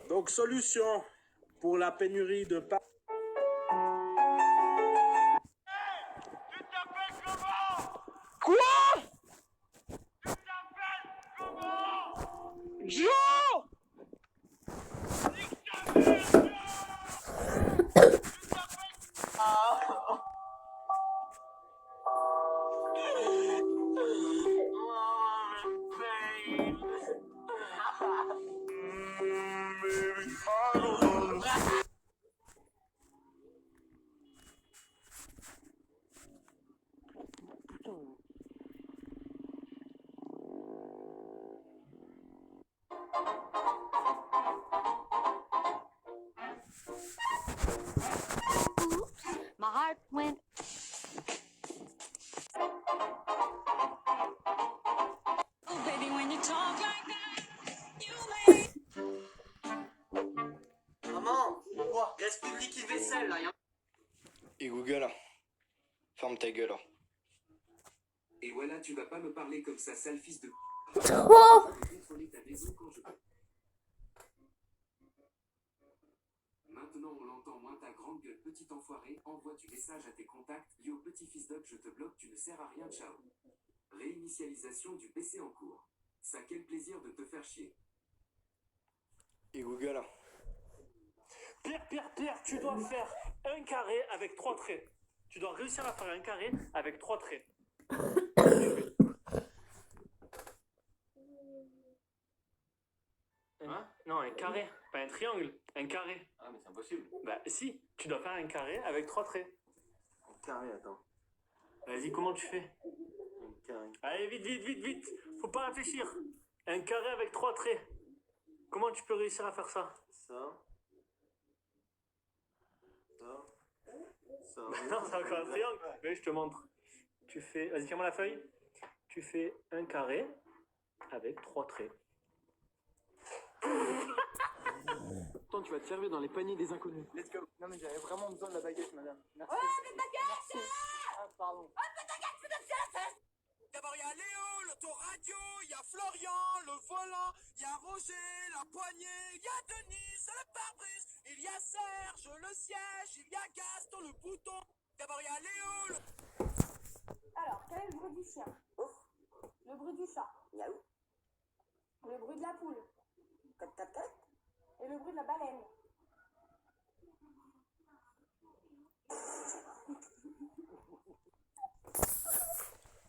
Donc, solution pour la pénurie de pâtes. Tu t'appelles comment? Quoi? Tu t'appelles comment? Joe! Nique ta mère, Joe! Tu t'appelles... My heart went. Oh, baby, when you talk like that, you make. Maman, quoi? Reste plus de liquide vaisselle là, Et Google, ferme ta gueule. Et voilà, tu vas pas me parler comme ça, sale fils de... Trop. Je vais contrôler ta maison quand je... Maintenant, on l'entend moins, ta grande gueule, petit enfoiré. Envoie du message à tes contacts. Yo, petit fils d'up, je te bloque, tu ne sers à rien, ciao. Réinitialisation du PC en cours. Ça, quel plaisir de te faire chier. Et Google, Pierre, tu dois faire un carré avec 3 traits. Tu dois réussir à faire un carré avec 3 traits. Hein? Non, un carré, pas un triangle, un carré. Ah, mais c'est impossible. Bah si, tu dois faire un carré avec 3 traits. Un carré, attends. Vas-y, comment tu fais? Un carré. Allez, vite. Faut pas réfléchir. Un carré avec 3 traits. Comment tu peux réussir à faire ça? Ça. Ça. Non, c'est encore un triangle. Mais je te montre. Tu fais... Vas-y, tiens-moi la feuille. Tu fais un carré avec 3 traits. Attends, tu vas te servir dans les paniers des inconnus. Let's go. Non, mais j'avais vraiment besoin de la baguette, madame. Merci. Oh, la baguette! Merci. Ah, pardon. D'abord, il y a Léo, l'autoradio, il y a Florian, le volant, il y a Roger, la poignée, il y a Denise, le pare-brise, il y a Serge, le siège, il y a Gaston, le bouton. D'abord, il y a Léo, le... Alors, quel est le bruit du chien? Le bruit du chat? Miaou. Le bruit de la poule? Cat, cat, cat. Et le bruit de la baleine?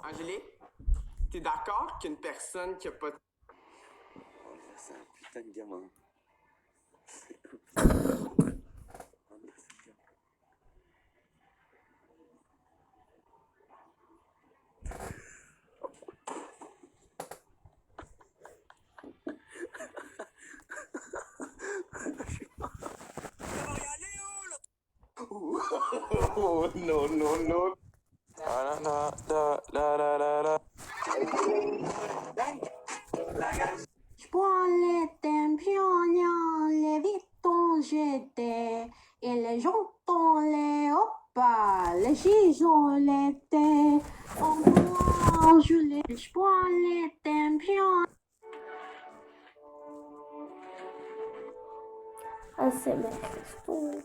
Angélique, t'es d'accord qu'une personne qui a pas... C'est un putain de gamin. D'abord, il y a Léo, le... oh no. Je prends les thèmes pionniers, les vitons j'étais, et les jantons, les opas, les gisons, les thés, en moi je prends les thèmes pionniers. Ah, c'est ma question.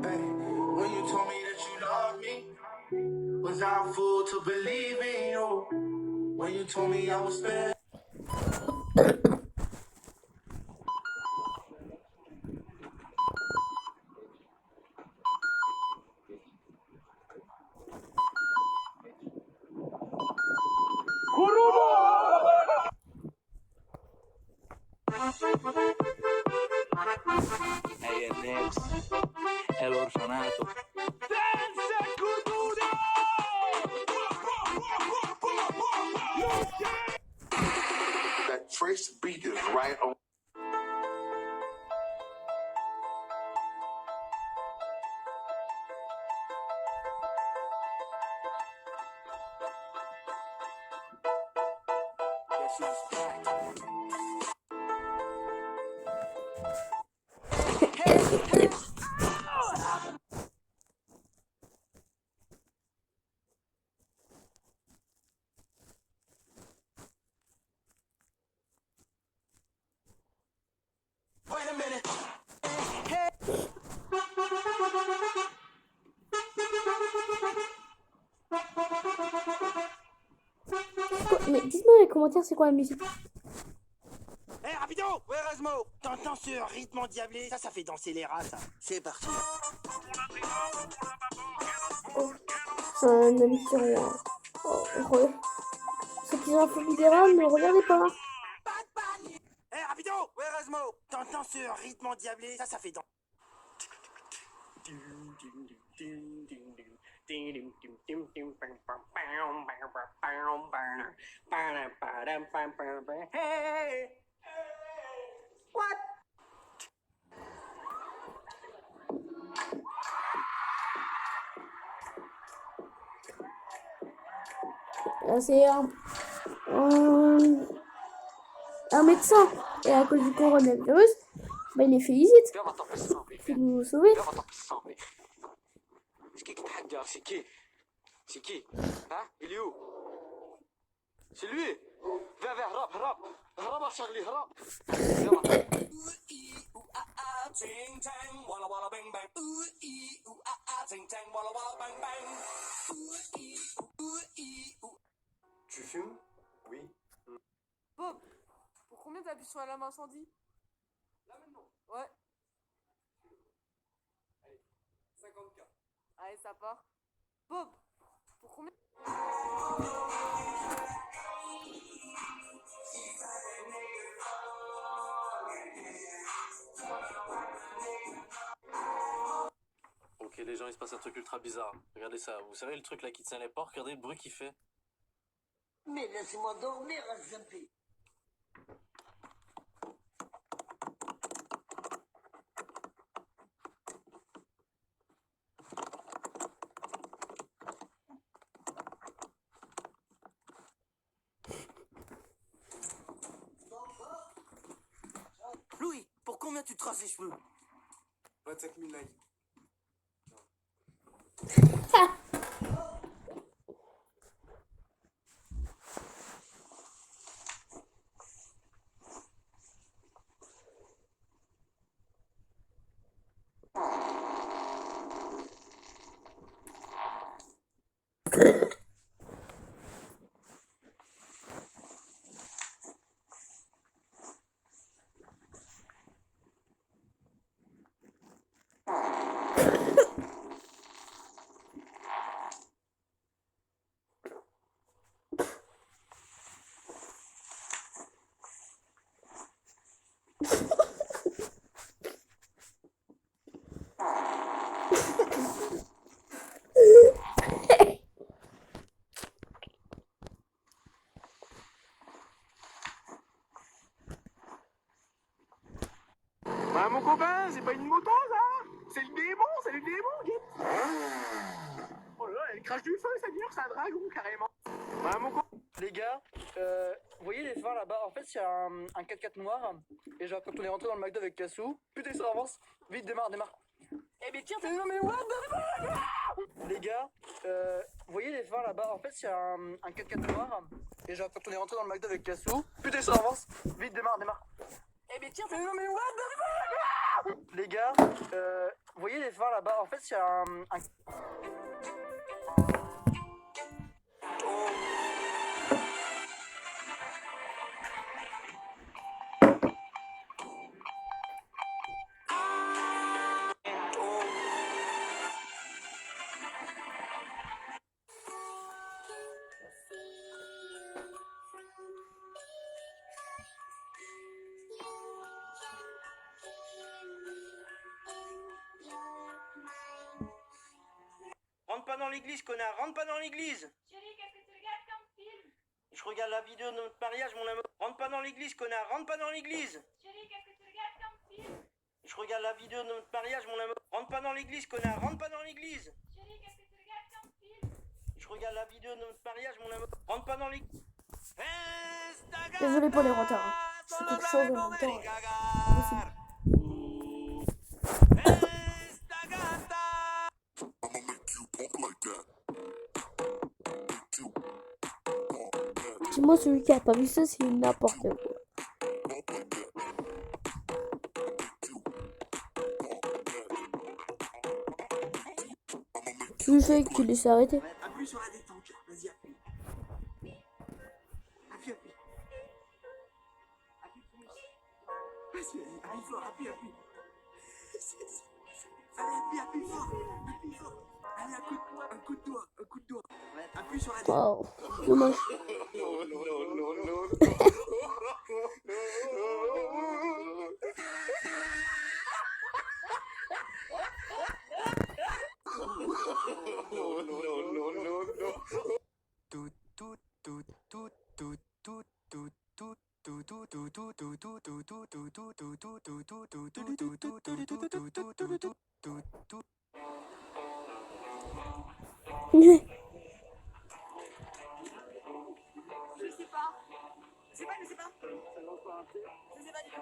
Hey, when you told me that you loved me, was I a fool to believe in you? When you told me I was spent. ANX, El Orfanato. That Trace beat is right on. Mais dites-moi dans les commentaires, c'est quoi la musique? Hé, rapido! Ouais, Erasmo! T'entends ce rythme endiablé? Ça fait danser les rats, ça. C'est parti. Oh, ça ne me dit rien. Oh, ceux qui ont un phobie des rats, ne regardez pas. Hé, rapido! Ouais, Erasmo! T'entends ce rythme endiablé? Ça fait danser. C'est un médecin. Et à cause du coronavirus, bah, il est félicite. Il nous sauver. C'est qui? C'est qui? Hein? Il est où? C'est lui? Viens, hrap, hrap. Hrap, Charlie, hrap. Tu fumes? Oui. Bob, pour combien t'appuies sur l'alarme incendie? Là maintenant. Ouais. Allez, 50K. Allez, ça part. Bob, pour combien? Ok, les gens, il se passe un truc ultra bizarre. Regardez ça. Vous savez le truc là qui tient les portes? Regardez le bruit qu'il fait. Mais laissez-moi dormir, Zampé. Louis, pour combien tu te rases les cheveux? 25 000 likes. Bah, mon copain, c'est pas une moto, ça! C'est le démon, guette! Oh là là, elle crache du feu, ça dure, c'est un dragon, carrément! Bah, mon copain. Les gars, vous voyez les phares là-bas? En fait, il y a un 4x4 noir. Et genre, quand on est rentré dans le McDo avec Cassou, putain, ça avance. Vite, démarre. Eh mais tiens, non mais what the fuck? Les gars, vous voyez les phares là-bas? En fait, il y a un 4x4 noir. Et genre, quand on est rentré dans le McDo avec Cassou, putain, ça avance. Vite, démarre. Eh mais tiens, non mais what the fuck? Les gars, vous voyez les phares là-bas? En fait, il y a un... Rentre pas dans l'église, connard, rentre pas dans l'église! Chérie, qu'est-ce que tu regardes comme film? Je regarde la vidéo de notre mariage, mon amour. Rentre pas dans l'église, connard, rentre pas dans l'église! Chérie, qu'est-ce que tu regardes comme film? Je regarde la vidéo de notre mariage, mon amour. Rentre pas dans l'église, connard, rentre pas dans l'église! Chérie, qu'est-ce que tu regardes comme film? Je regarde la vidéo de notre mariage, mon amour. Rentre pas dans l'église. Désolé pour les retards. Hein. C'est quelque chose en même temps. Possible. Dis-moi celui qui a pas vu ça, c'est n'importe quoi. Tu le fais que tu laisses arrêter. Appuie sur la détente, vas-y, appuie. Appuie fort, appuie. Allez, appuie fort. Appuie fort. Allez, un coup de doigt. Appuie sur la Waouh, dommage. Je sais pas. Je sais pas du tout.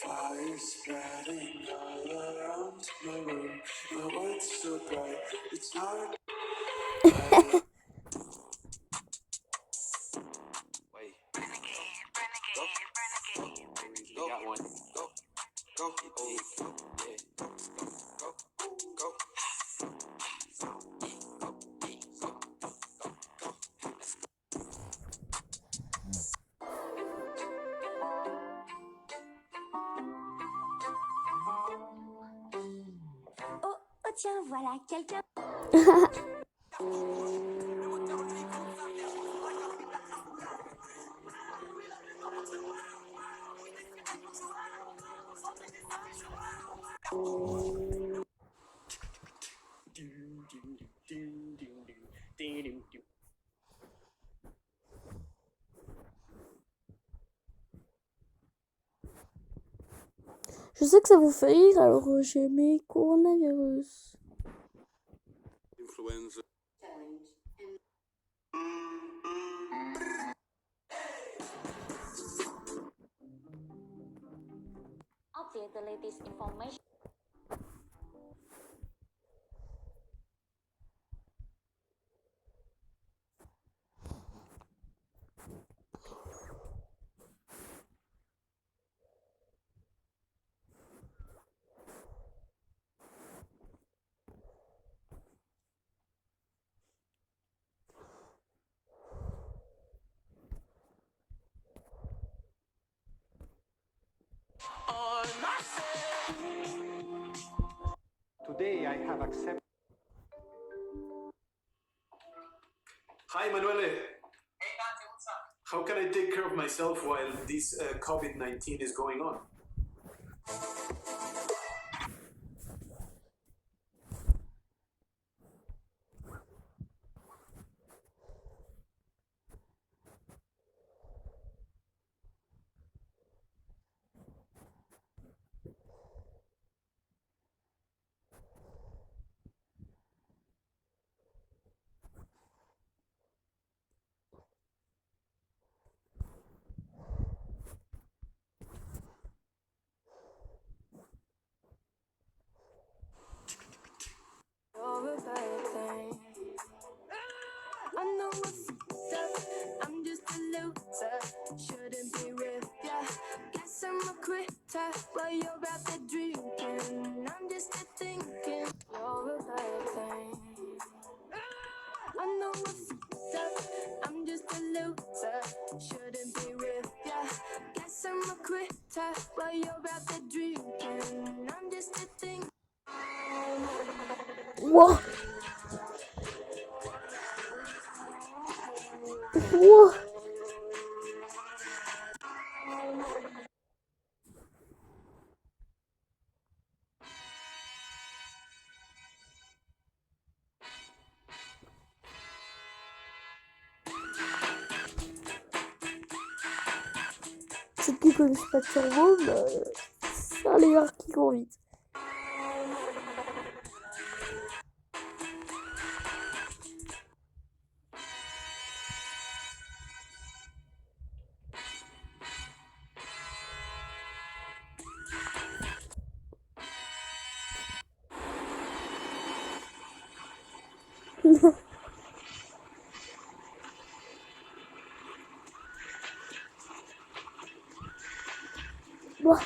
Fire spreading all around my room. My world's so bright, it's hard. Wait. You got one. Go. Oh, yeah. Go. Oh, tiens, voilà quelqu'un. Je sais que ça vous fait rire, alors j'ai mis coronavirus. Influenza. Update the latest information. Today I have accepted. Hi, Emanuele. How can I take care of myself while this COVID-19 is going on? I know I fucked up. I'm just a loser. Shouldn't be with ya. Guess I'm a quitter while you're out there drinking. I'm just a thinking you're a bad thing. I know I fucked up. I'm just a loser. Shouldn't be with ya. Guess I'm a quitter while you're out there drinking. I'm just a thing. Wow. Wow. Ceux qui connaissent pas de cerveau, bah, c'est un lézard qui court vite. Ouah.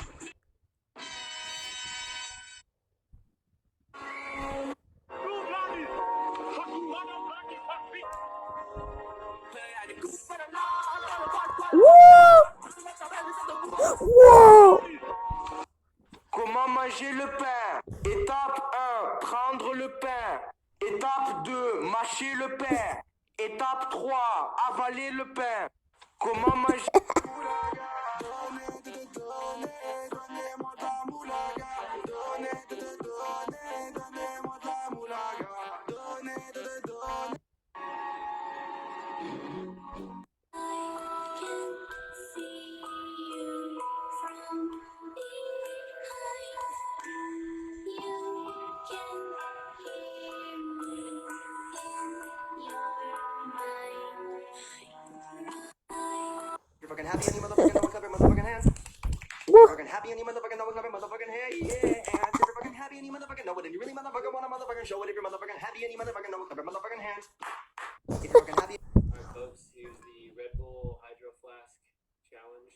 Mâcher le pain. Étape 3, avaler le pain. Comment manger? Fucking happy and you motherfucking know it, clap your motherfucking hands. Wouah. Fucking happy and you motherfucking know it, clap your motherfucking hands. If you're fucking happy and you motherfucking know it, and you really motherfucking wanna motherfucking show it. If you're motherfucking happy and you motherfucking know it, clap your motherfucking hands. If you're fucking happy. Alright, folks, here's the Red Bull Hydro Flask challenge.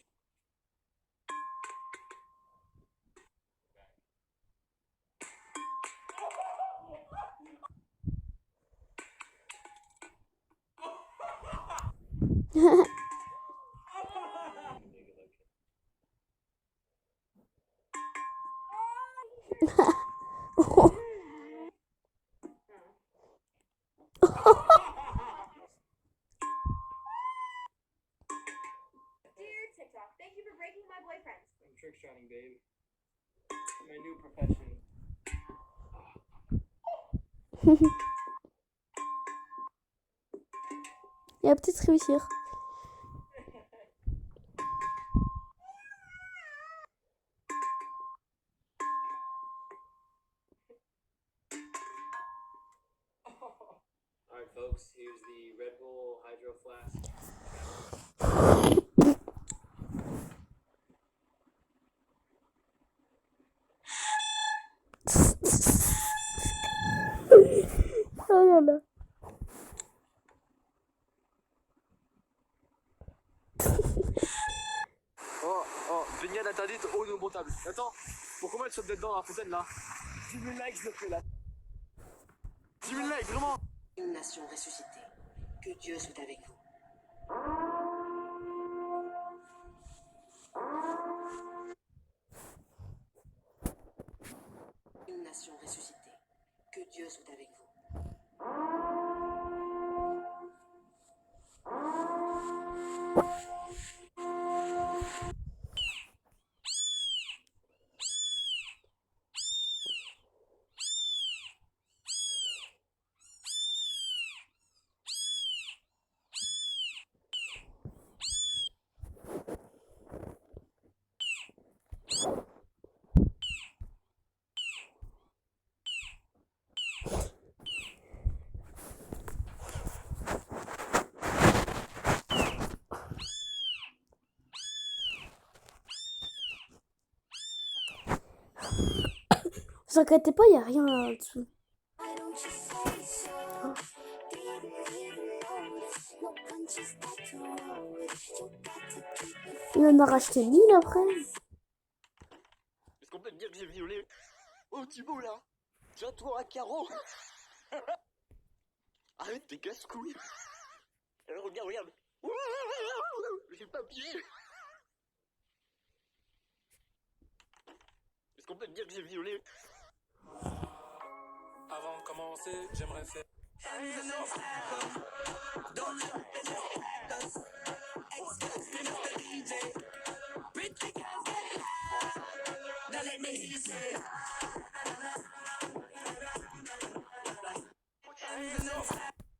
Dear TikTok, thank you for breaking my boyfriend. I'm trick shotting, babe. My new profession. Il va peut-être réussir. Alright, folks, here's the Red Bull Hydro Flask. Oh là là. Oh, baignade interdite, eau non potable. Attends, pour combien tu sautes dedans dans la fontaine là? 10 000 likes, je le fais là. 10 000 likes, vraiment. Une nation ressuscitée. Que Dieu soit avec vous. Une nation ressuscitée. Que Dieu soit avec vous. Vous inquiétez pas, il n'y a rien là-dessous. Il en a racheté 1000 après. Est-ce qu'on peut te dire que j'ai violé? Oh Thibaut là, tiens-toi à carreau. Arrête tes casse-couilles. Regarde, regarde. J'ai pas pied. Est-ce qu'on peut te dire que j'ai violé? Avant de commencer, j'aimerais faire.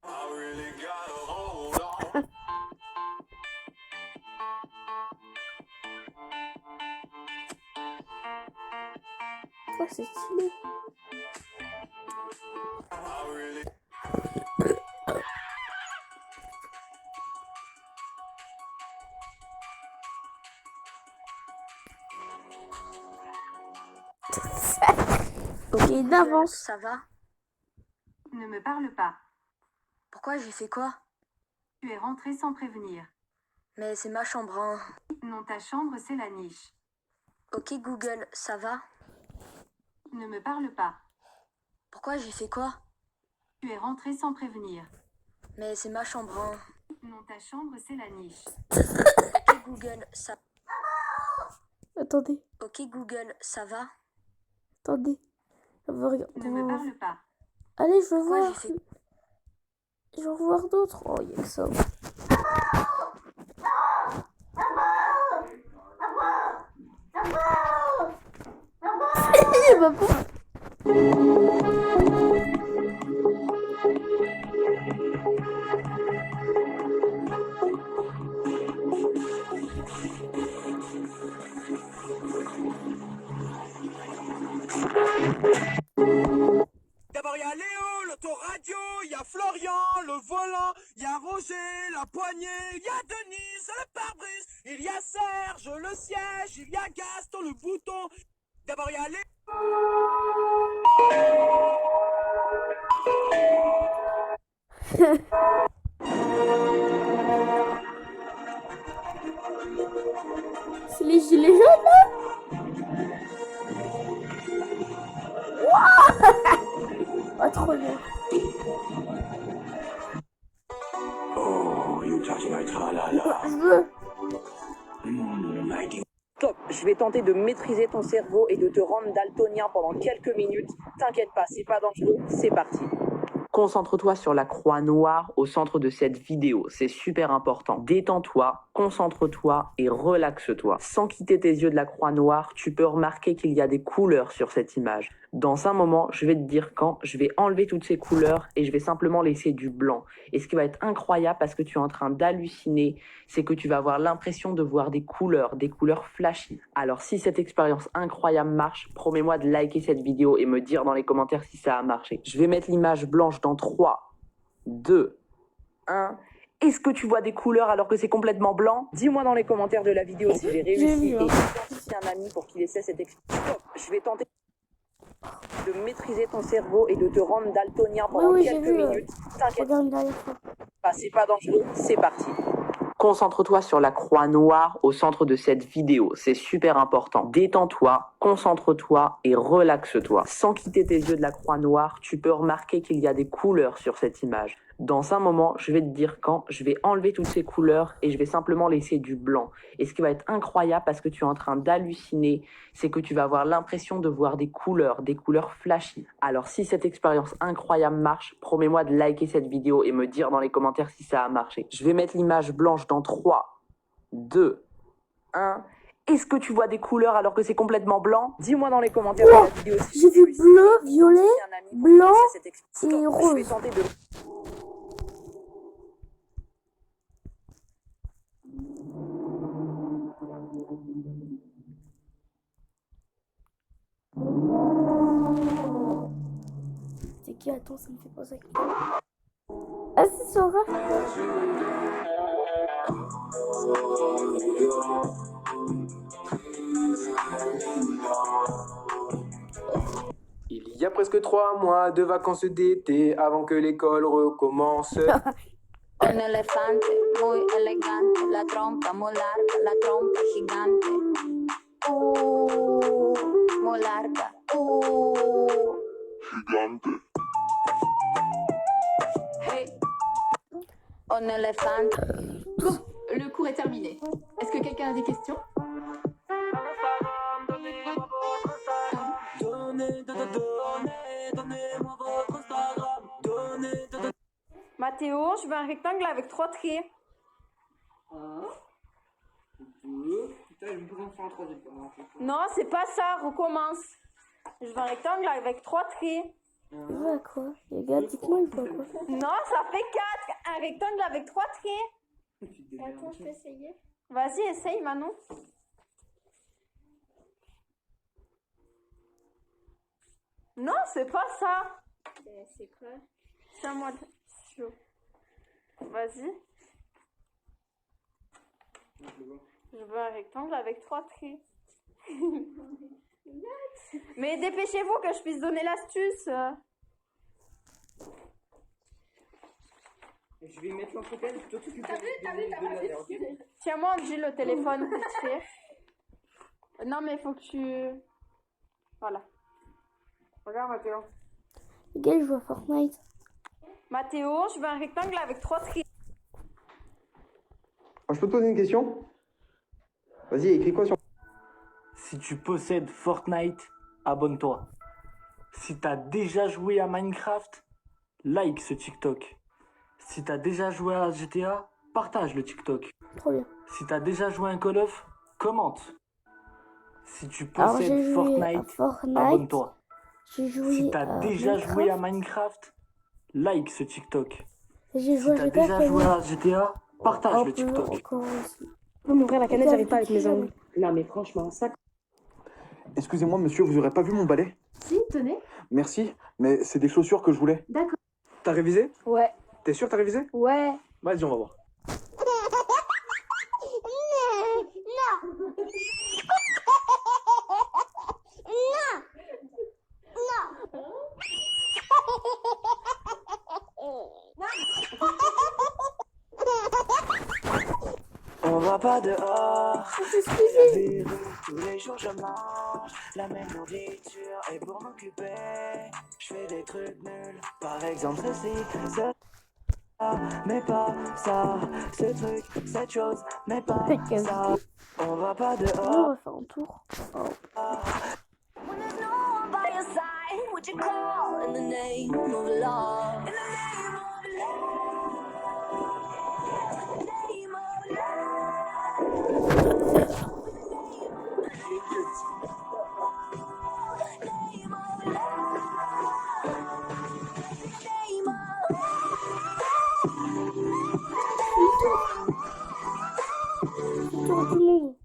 I really gotta hold on. Oh, c'est stylé. I really. Ok, il avance. Ça va? Ne me parle pas. Pourquoi j'ai fait quoi? Tu es rentré sans prévenir. Mais c'est ma chambre, hein. Non, ta chambre, c'est la niche. Ok Google, ça va? Ne me parle pas. Pourquoi j'ai fait quoi? Tu es rentré sans prévenir. Mais c'est ma chambre, hein. Non, ta chambre, c'est la niche. Ok Google, ça... Attendez, Ok Google, ça va? attendez. Je veux regarder. Ne me parle pas. Allez, je veux Pourquoi voir. j'ai fait... Je vais en voir d'autres. Oh, il y a que ça. D'abord, il y a Léo, l'autoradio, il y a Florian, le volant, il y a Roger, la poignée, il y a Denise, le pare-brise, il y a Serge, le siège, il y a Gaston, le bouton. D'abord, il y a Léo. C'est les gilets jaunes là. Oh, trop bien. Oh, you touch my tra-la-la. Je veux. Stop, je vais tenter de maîtriser ton cerveau et de te rendre daltonien pendant quelques minutes. T'inquiète pas, c'est pas dangereux, c'est parti. Concentre-toi sur la croix noire au centre de cette vidéo, c'est super important. Détends-toi, concentre-toi et relaxe-toi. Sans quitter tes yeux de la croix noire, tu peux remarquer qu'il y a des couleurs sur cette image. Dans un moment, je vais te dire quand, je vais enlever toutes ces couleurs et je vais simplement laisser du blanc. Et ce qui va être incroyable parce que tu es en train d'halluciner, c'est que tu vas avoir l'impression de voir des couleurs flashy. Alors si cette expérience incroyable marche, promets-moi de liker cette vidéo et me dire dans les commentaires si ça a marché. Je vais mettre l'image blanche dans 3, 2, 1... Est-ce que tu vois des couleurs alors que c'est complètement blanc? Dis-moi dans les commentaires de la vidéo si j'ai réussi et identifie un ami pour qu'il essaie cette expérience. Stop, je vais tenter de maîtriser ton cerveau et de te rendre daltonien pendant quelques minutes. T'inquiète pas, c'est pas dangereux, c'est parti. Concentre-toi sur la croix noire au centre de cette vidéo, c'est super important. Détends-toi, concentre-toi et relaxe-toi. Sans quitter tes yeux de la croix noire, tu peux remarquer qu'il y a des couleurs sur cette image. Dans un moment, je vais te dire quand, je vais enlever toutes ces couleurs et je vais simplement laisser du blanc. Et ce qui va être incroyable parce que tu es en train d'halluciner, c'est que tu vas avoir l'impression de voir des couleurs flashy. Alors si cette expérience incroyable marche, promets-moi de liker cette vidéo et me dire dans les commentaires si ça a marché. Je vais mettre l'image blanche dans 3, 2, 1... Est-ce que tu vois des couleurs alors que c'est complètement blanc? Dis-moi dans les commentaires de la vidéo si j'ai vu bleu, violet, blanc et rose. Je vais tenter de... C'est qui? Attends, ça me fait penser. Ah, c'est Sora. Il y a presque 3 mois de vacances d'été avant que l'école recommence. Un elefante muy elegante, la trompa muy larga, la trompa gigante. Muy larga. Gigante. Hey. Un elefante. Bon, le cours est terminé. Est-ce que quelqu'un a des questions? Mathéo, je veux un rectangle avec 3 traits. 1, 2... Putain, je me présente sur un troisième. Non, c'est pas ça, recommence. Je veux un rectangle avec 3 traits. Il va quoi? Les gars, dites-moi, il va quoi? Non, ça fait 4. Un rectangle avec 3 traits. Attends, je peux essayer. Vas-y, essaye, Manon. Non, c'est pas ça. C'est quoi? C'est à moi de... Vas-y. Je veux un rectangle avec 3 traits. Mais dépêchez-vous que je puisse donner l'astuce. Je vais mettre l'entretien. T'as vu. Tiens-moi, Gilles, le téléphone, vite fait. Non, mais il faut que tu... Voilà. Regarde, Mathéo. Les gars, je joue à Fortnite. Mathéo, je veux un rectangle avec 3 traits. Je peux te poser une question? Vas-y, écris quoi sur... Si tu possèdes Fortnite, abonne-toi. Si t'as déjà joué à Minecraft, like ce TikTok. Si t'as déjà joué à GTA, partage le TikTok. Trop bien. Si t'as déjà joué à un Call of, commente. Si tu Alors, possèdes j'ai joué à Fortnite, Fortnite. abonne-toi. J'ai joué Si t'as à déjà joué à Minecraft. Minecraft, like ce TikTok. J'ai Si joué à t'as GTA déjà joué à GTA, partage un le peu TikTok. encore aussi. Je peux m'ouvrir la canette, j'arrive pas avec mes ongles. Non, mais franchement, ça. Excusez-moi, monsieur, vous aurez pas vu mon balai? Si, tenez. Merci, mais c'est des chaussures que je voulais. D'accord. T'as révisé? Ouais. T'es sûr que t'as révisé? Ouais. Vas-y, on va voir. On va pas dehors, la vie, tous les jours je mange la même nourriture et pour m'occuper, je fais des trucs nuls. Par exemple ceci, ça, mais pas ça, ce truc, cette chose, mais pas ça. On va pas On dehors. va faire un tour. When there's no one by your side, would you call in the name of love? In the name of love. In the name of Tour du monde.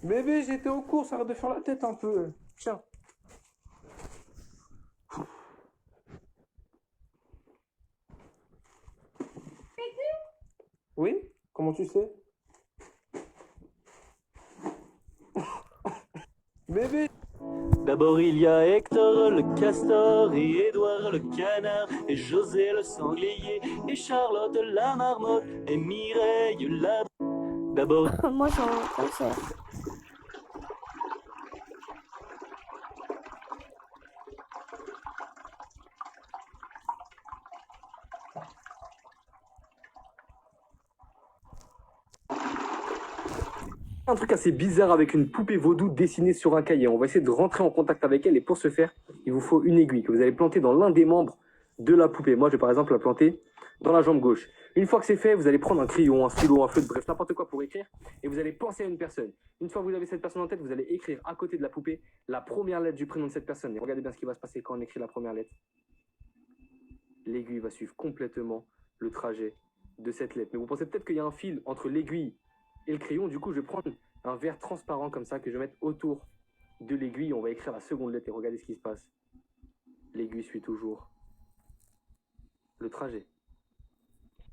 Bébé, j'étais aux courses, arrête de faire la tête un peu. Tiens. Oui? Comment tu sais? Bébé! D'abord il y a Hector le castor et Édouard le canard et José le sanglier et Charlotte la marmotte et Mireille la... D'abord... Moi j'ai un cancer. Un truc assez bizarre avec une poupée vaudou dessinée sur un cahier. On va essayer de rentrer en contact avec elle et pour ce faire, il vous faut une aiguille que vous allez planter dans l'un des membres de la poupée. Moi, je vais par exemple la planter dans la jambe gauche. Une fois que c'est fait, vous allez prendre un crayon, un stylo, un feutre, bref, n'importe quoi pour écrire et vous allez penser à une personne. Une fois que vous avez cette personne en tête, vous allez écrire à côté de la poupée la première lettre du prénom de cette personne. Et regardez bien ce qui va se passer quand on écrit la première lettre. L'aiguille va suivre complètement le trajet de cette lettre. Mais vous pensez peut-être qu'il y a un fil entre l'aiguille et le crayon. Du coup, je vais prendre un verre transparent comme ça que je vais mettre autour de l'aiguille. On va écrire la seconde lettre et regardez ce qui se passe. L'aiguille suit toujours le trajet.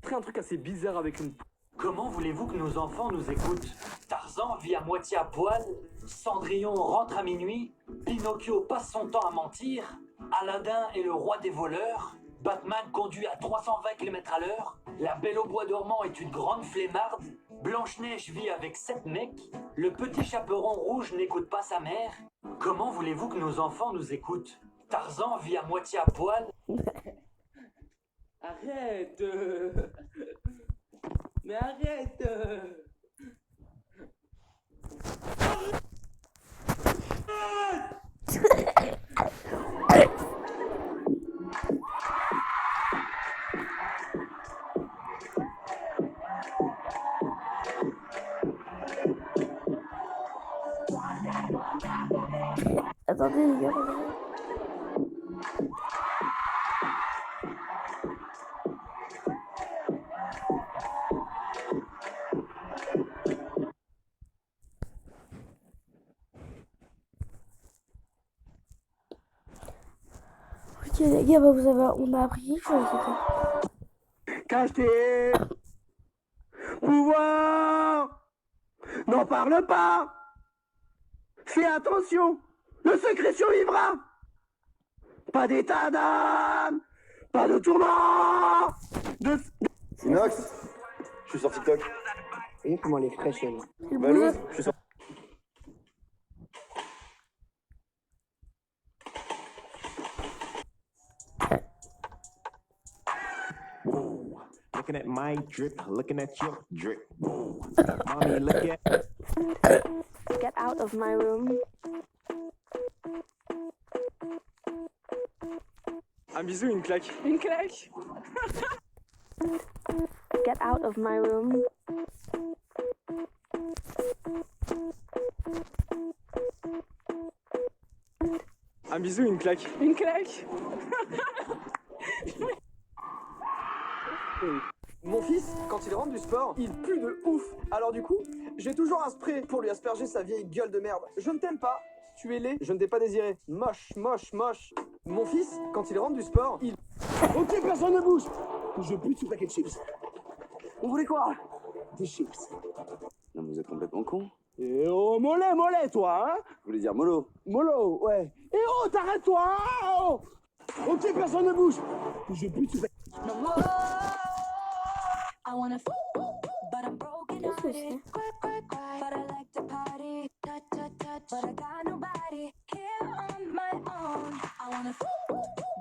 Après, un truc assez bizarre avec une... Comment voulez-vous que nos enfants nous écoutent? Tarzan vit à moitié à poil, Cendrillon rentre à minuit, Pinocchio passe son temps à mentir, Aladdin est le roi des voleurs, Batman conduit à 320 km/h, La Belle au bois dormant est une grande flemmarde, Blanche-Neige vit avec 7 mecs, le petit chaperon rouge n'écoute pas sa mère. Comment voulez-vous que nos enfants nous écoutent? Tarzan vit à moitié à poil. Arrête! Mais arrête! Attendez les gars, regardez. Ok les gars, bah on a appris quelque chose. Cacheté! Pouvoir! N'en parle pas! Fais attention! Le secret survivra! Pas d'état d'âme! Pas de tourment! Inox, je suis sur TikTok. Vous voyez comment elle est fraîche, elle. Valouz, je suis sur... Looking at my drip, looking at your drip. Mommy, look at... Get out of my room. Un bisou, une claque. Une claque. Get out of my room. Un bisou, une claque. Une claque. Mon fils, quand il rentre du sport, il pue de ouf. Alors du coup, j'ai toujours un spray pour lui asperger sa vieille gueule de merde. Je ne t'aime pas, tu es laid, je ne t'ai pas désiré. Moche, moche, moche. Mon fils, quand il rentre du sport, il... Ok, personne ne bouge. Je pue sous paquet de chips. Vous voulez quoi? Des chips. Non, mais vous êtes complètement con. Eh oh, mollet, toi, hein? Vous voulez dire mollo? Mollo, ouais. Eh oh, t'arrêtes, toi, hein? Oh. Ok, personne ne bouge. Je pue sous paquet de chips. I wanna f but I'm broken hearted. But I like to party. Touch, touch, touch. But I got nobody here on my own. I wanna f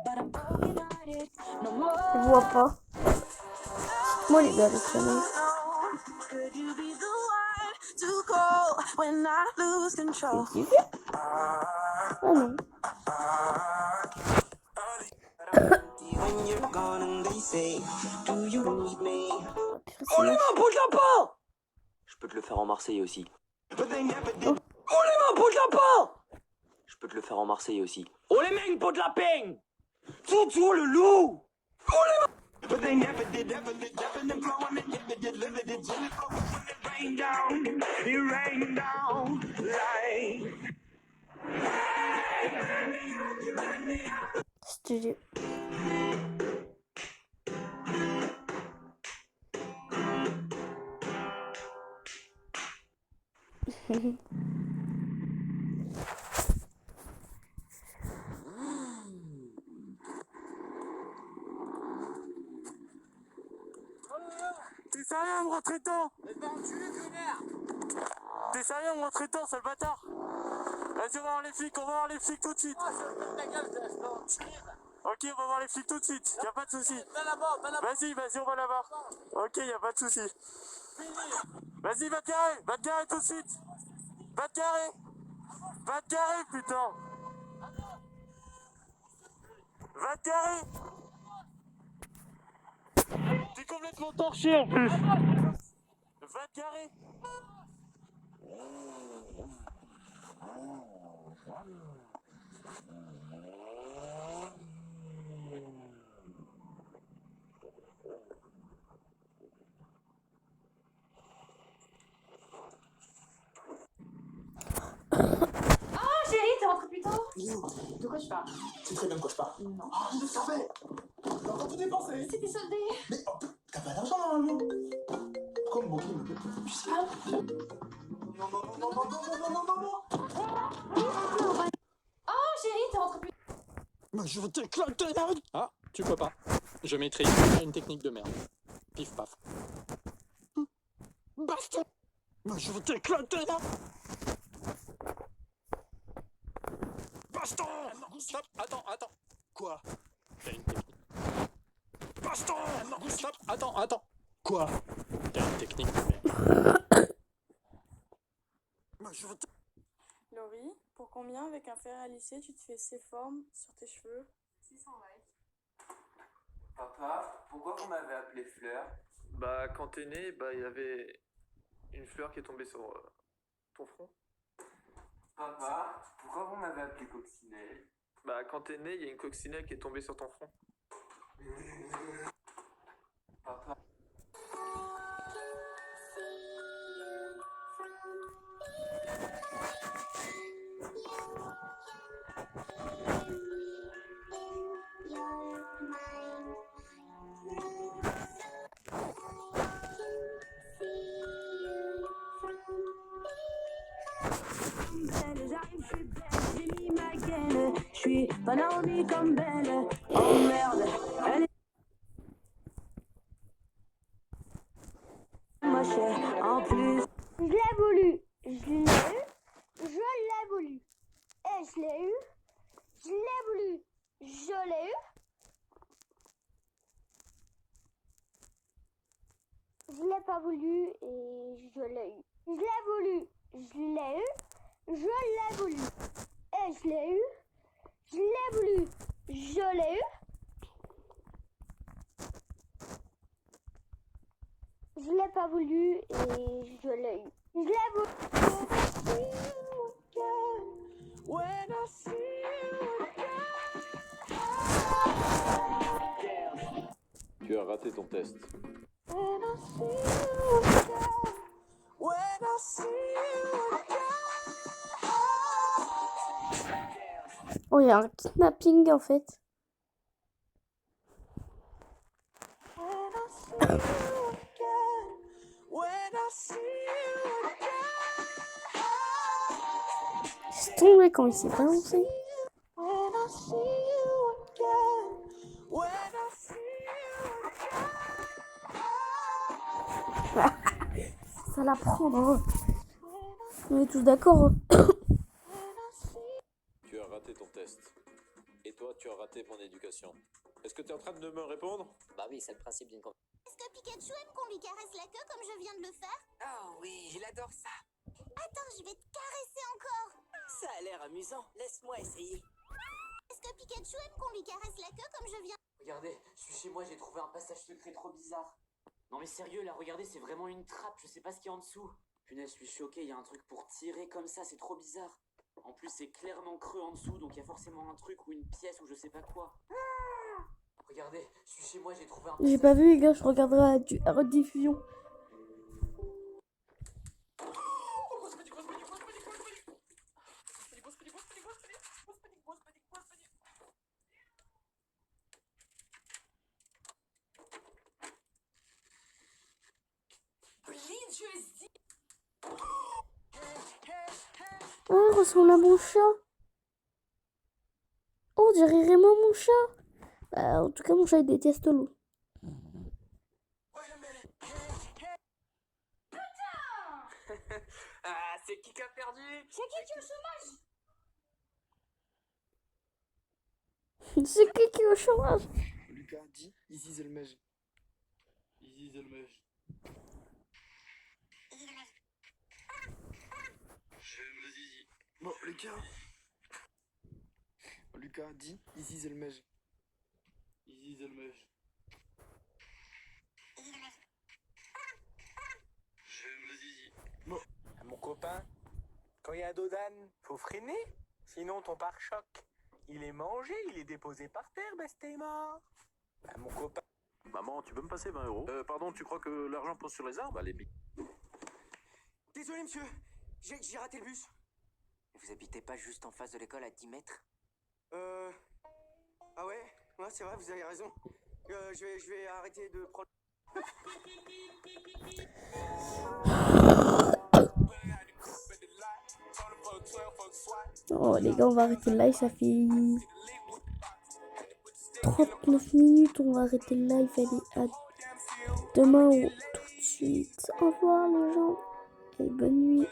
but I'm broken hearted. No more. Je vois pas. Moi, les gars, le channel. Could you be the one to call when I lose control? Ah non. When you're gone and they say, do you need me? Oh les mains, pot de lapin! Je peux te le faire en Marseille aussi. But they never did. Oh les mains, pot de lapin! Je peux te le faire en Marseille aussi. Oh les mains, pot de lapin! Toutou le loup! Oh les mains! But they never did, ever did, never did, flow and it never did, live it, did, it flow when it rained down like. Studio. T'es sérieux, mon traitant? T'es sérieux, mon traitant, c'est le bâtard? Vas-y, on va voir les flics, tout de suite. Ok, on va voir les flics tout de suite, y'a pas de soucis. Vas-y, on va là-bas. Ok, y'a pas de soucis. Vas-y, va te garer tout de suite. Va te garer, putain. Va te garer. T'es complètement torché en plus. Va te garer. Oh chérie, t'es rentrée plus tôt? De quoi tu parles? Tu sais très bien de quoi je parle. Non. Ah, je le savais. T'as encore tout dépensé. C'était soldé. Mais oh, t'as pas d'argent normalement. Comme Booking. Tu sais. Non. Oh chérie, t'es rentrée plus tôt. Mais je vais t'éclater là. Ah, tu peux pas. Je maîtrise une technique de merde. Pif paf. Baston. Mais je vais t'éclater là. Baston. Stop, attends. Quoi? T'as une technique. Baston. Stop, attends. Quoi? T'as une technique de merde. Mais je vais Laurie, pour combien avec un fer à lisser tu te fais ces formes sur tes cheveux? 600 likes. Papa, pourquoi vous m'avez appelé Fleur? Bah, quand t'es né, il y avait une fleur qui est tombée sur ton front. Papa, pourquoi vous m'avez appelé Coccinelle? Bah, quand t'es né, il y a une coccinelle qui est tombée sur ton front. Papa. Je suis pas Naomi comme Belle. Oh merde, elle est moche en plus. Je l'ai voulu, je l'ai eu, je l'ai voulu. Et je l'ai eu, je l'ai voulu, je l'ai eu. Je l'ai pas voulu et je l'ai eu. Je l'ai voulu, je l'ai eu, je l'ai voulu. Et je l'ai eu, je l'ai voulu, je l'ai eu. pas voulu et je l'ai eu. Je l'ai voulu. Tu as raté ton test. Oh, il y a un kidnapping en fait. C'est tombé quand il s'est balancé. Ça la prendre. On est tous d'accord. Tu as raté ton test. Et toi, tu as raté mon éducation. Est-ce que tu es en train de me répondre? Bah oui, c'est le principe d'une conversation. Est-ce que Pikachu aime qu'on lui caresse la queue comme je viens de le faire? Oh oui, il adore ça. Attends, je vais te caresser encore. Ça a l'air amusant. Laisse-moi essayer. Est-ce que Pikachu aime qu'on lui caresse la queue comme je viens? Regardez, je suis chez moi, j'ai trouvé un passage secret trop bizarre. Non mais sérieux, là, regardez, c'est vraiment une trappe. Je sais pas ce qu'il y a en dessous. Punaise, je suis choqué, il y a un truc pour tirer comme ça, c'est trop bizarre. En plus, c'est clairement creux en dessous, donc il y a forcément un truc ou une pièce ou je sais pas quoi. Regardez, je suis chez moi, j'ai trouvé un passage. J'ai pas vu les gars, je regarderai la rediffusion. Oh, il ressemble à mon chat. Oh, on dirait vraiment mon chat. Bah, en tout cas, mon chat il déteste l'eau. Ah, c'est qui a perdu? C'est qui est au chômage? C'est qui est au chômage? Lucas, dis, Easy Zelmej. Easy Zelmej. J'aime le zizi. Bon, Lucas. Lucas, dis, Easy Zelmej. Easy Zelmej. J'aime le zizi. Bon, mon copain, quand il y a Dodan, faut freiner, sinon ton pare-choc, il est mangé, il est déposé par terre, Bestéma. Bah, mon copain. Maman, tu peux me passer 20 euros? Pardon, tu crois que l'argent pose sur les arbres? Allez, Désolé, monsieur, j'ai raté le bus. Vous habitez pas juste en face de l'école à 10 mètres? Ah ouais, c'est vrai, vous avez raison. Je vais arrêter de prendre... Oh les gars, on va arrêter le live, ça fait 39 minutes, on va arrêter le live, allez, à demain ou tout de suite. Au revoir les gens et bonne nuit.